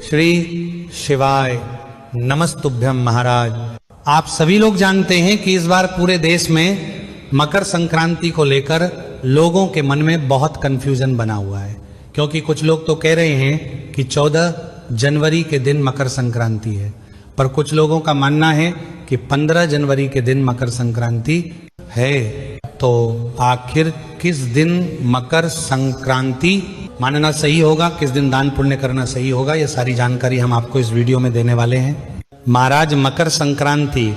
श्री शिवाय नमस्तुभ्यम। महाराज, आप सभी लोग जानते हैं कि इस बार पूरे देश में मकर संक्रांति को लेकर लोगों के मन में बहुत कंफ्यूजन बना हुआ है, क्योंकि कुछ लोग तो कह रहे हैं कि 14 जनवरी के दिन मकर संक्रांति है, पर कुछ लोगों का मानना है कि 15 जनवरी के दिन मकर संक्रांति है। तो आखिर किस दिन मकर संक्रांति मानना सही होगा, किस दिन दान पुण्य करना सही होगा, ये सारी जानकारी हम आपको इस वीडियो में देने वाले हैं। महाराज, मकर संक्रांति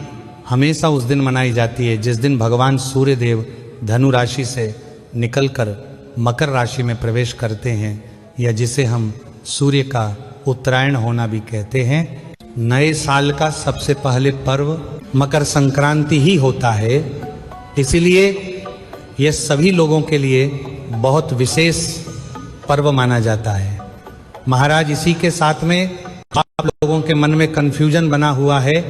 हमेशा उस दिन मनाई जाती है जिस दिन भगवान सूर्य देव धनु राशि से निकलकर मकर राशि में प्रवेश करते हैं, या जिसे हम सूर्य का उत्तरायण होना भी कहते हैं। नए साल का सबसे पहले पर्व मकर संक्रांति ही होता है, इसीलिए यह सभी लोगों के लिए बहुत विशेष पर्व माना जाता है। महाराज, इसी के साथ में आप लोगों के मन में कंफ्यूजन बना हुआ है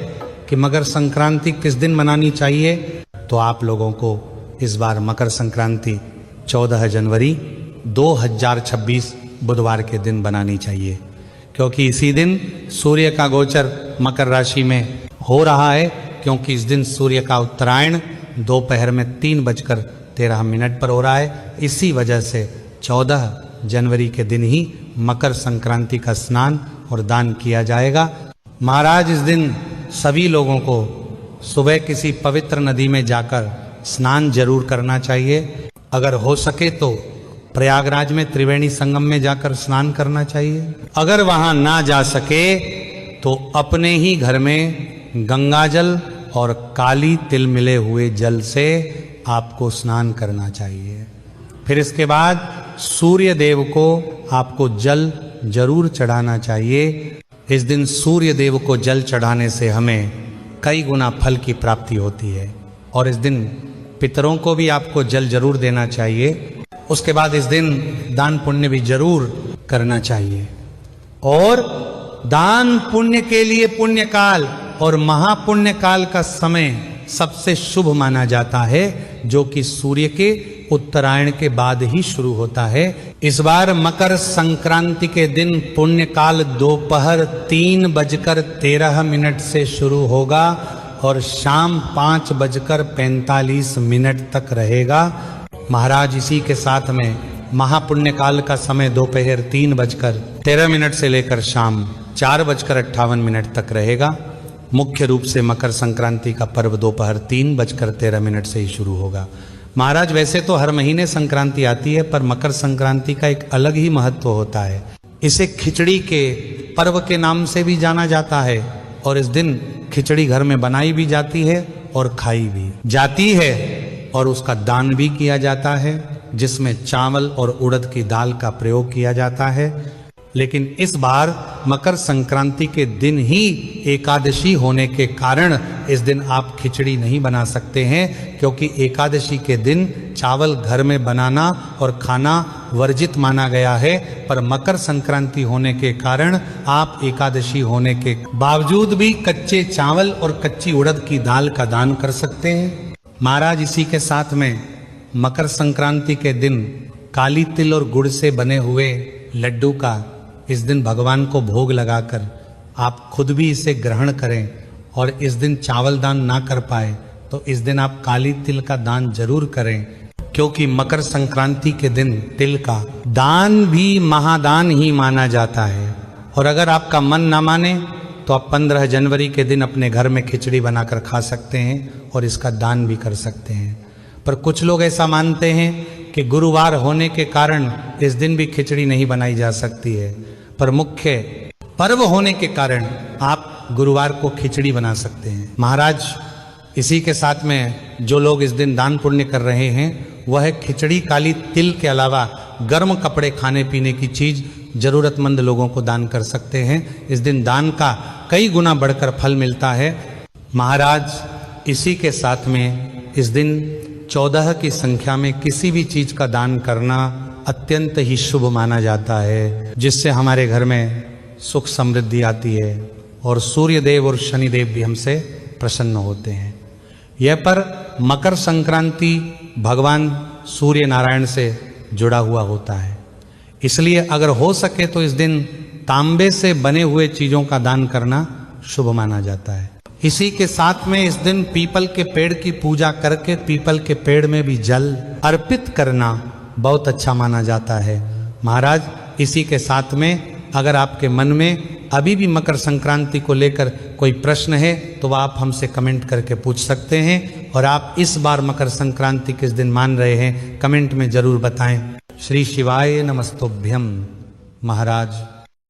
कि मकर संक्रांति किस दिन मनानी चाहिए, तो आप लोगों को इस बार मकर संक्रांति 14 जनवरी 2026 बुधवार के दिन बनानी चाहिए, क्योंकि इसी दिन सूर्य का गोचर मकर राशि में हो रहा है, क्योंकि इस दिन सूर्य का उत्तरायण दोपहर में 3:13 पर हो रहा है। इसी वजह से 14 जनवरी के दिन ही मकर संक्रांति का स्नान और दान किया जाएगा। महाराज, इस दिन सभी लोगों को सुबह किसी पवित्र नदी में जाकर स्नान जरूर करना चाहिए। अगर हो सके तो प्रयागराज में त्रिवेणी संगम में जाकर स्नान करना चाहिए। अगर वहां ना जा सके तो अपने ही घर में गंगाजल और काली तिल मिले हुए जल से आपको स्नान करना चाहिए। फिर इसके बाद सूर्य देव को आपको जल जरूर चढ़ाना चाहिए। इस दिन सूर्य देव को जल चढ़ाने से हमें कई गुना फल की प्राप्ति होती है, और इस दिन पितरों को भी आपको जल जरूर देना चाहिए। उसके बाद इस दिन दान पुण्य भी जरूर करना चाहिए। और दान पुण्य के लिए पुण्य काल और महापुण्य काल का समय सबसे शुभ माना जाता है, जो कि सूर्य के उत्तरायण के बाद ही शुरू होता है। इस बार मकर संक्रांति के दिन पुण्य काल दोपहर 3:13 से शुरू होगा और शाम 5:45 तक रहेगा। महाराज, इसी के साथ में महापुण्य काल का समय दोपहर 3:13 से लेकर शाम 4:58 तक रहेगा। मुख्य रूप से मकर संक्रांति का पर्व दोपहर 3:13 से ही शुरू होगा। महाराज, वैसे तो हर महीने संक्रांति आती है, पर मकर संक्रांति का एक अलग ही महत्व होता है। इसे खिचड़ी के पर्व के नाम से भी जाना जाता है, और इस दिन खिचड़ी घर में बनाई भी जाती है और खाई भी जाती है, और उसका दान भी किया जाता है, जिसमें चावल और उड़द की दाल का प्रयोग किया जाता है। लेकिन इस बार मकर संक्रांति के दिन ही एकादशी होने के कारण इस दिन आप खिचड़ी नहीं बना सकते हैं, क्योंकि एकादशी के दिन चावल घर में बनाना और खाना वर्जित माना गया है। पर मकर संक्रांति होने के कारण आप एकादशी होने के बावजूद भी कच्चे चावल और कच्ची उड़द की दाल का दान कर सकते हैं। महाराज, इसी के साथ में मकर संक्रांति के दिन काली तिल और गुड़ से बने हुए लड्डू का इस दिन भगवान को भोग लगाकर आप खुद भी इसे ग्रहण करें, और इस दिन चावल दान ना कर पाए तो इस दिन आप काली तिल का दान जरूर करें, क्योंकि मकर संक्रांति के दिन तिल का दान भी महादान ही माना जाता है। और अगर आपका मन ना माने तो आप 15 जनवरी के दिन अपने घर में खिचड़ी बनाकर खा सकते हैं और इसका दान भी कर सकते हैं। पर कुछ लोग ऐसा मानते हैं कि गुरुवार होने के कारण इस दिन भी खिचड़ी नहीं बनाई जा सकती है, पर मुख्य पर्व होने के कारण आप गुरुवार को खिचड़ी बना सकते हैं। महाराज, इसी के साथ में जो लोग इस दिन दान पुण्य कर रहे हैं, वह खिचड़ी काली तिल के अलावा गर्म कपड़े, खाने पीने की चीज जरूरतमंद लोगों को दान कर सकते हैं। इस दिन दान का कई गुना बढ़कर फल मिलता है। महाराज, इसी के साथ में इस दिन 14 की संख्या में किसी भी चीज का दान करना अत्यंत ही शुभ माना जाता है, जिससे हमारे घर में सुख समृद्धि आती है और सूर्य देव और शनि देव भी हमसे प्रसन्न होते हैं। यह पर मकर संक्रांति भगवान सूर्य नारायण से जुड़ा हुआ होता है, इसलिए अगर हो सके तो इस दिन तांबे से बने हुए चीजों का दान करना शुभ माना जाता है। इसी के साथ में इस दिन पीपल के पेड़ की पूजा करके पीपल के पेड़ में भी जल अर्पित करना बहुत अच्छा माना जाता है। महाराज, इसी के साथ में अगर आपके मन में अभी भी मकर संक्रांति को लेकर कोई प्रश्न है तो वह आप हमसे कमेंट करके पूछ सकते हैं, और आप इस बार मकर संक्रांति किस दिन मान रहे हैं कमेंट में जरूर बताएं। श्री शिवाय नमस्तुभ्यम। महाराज।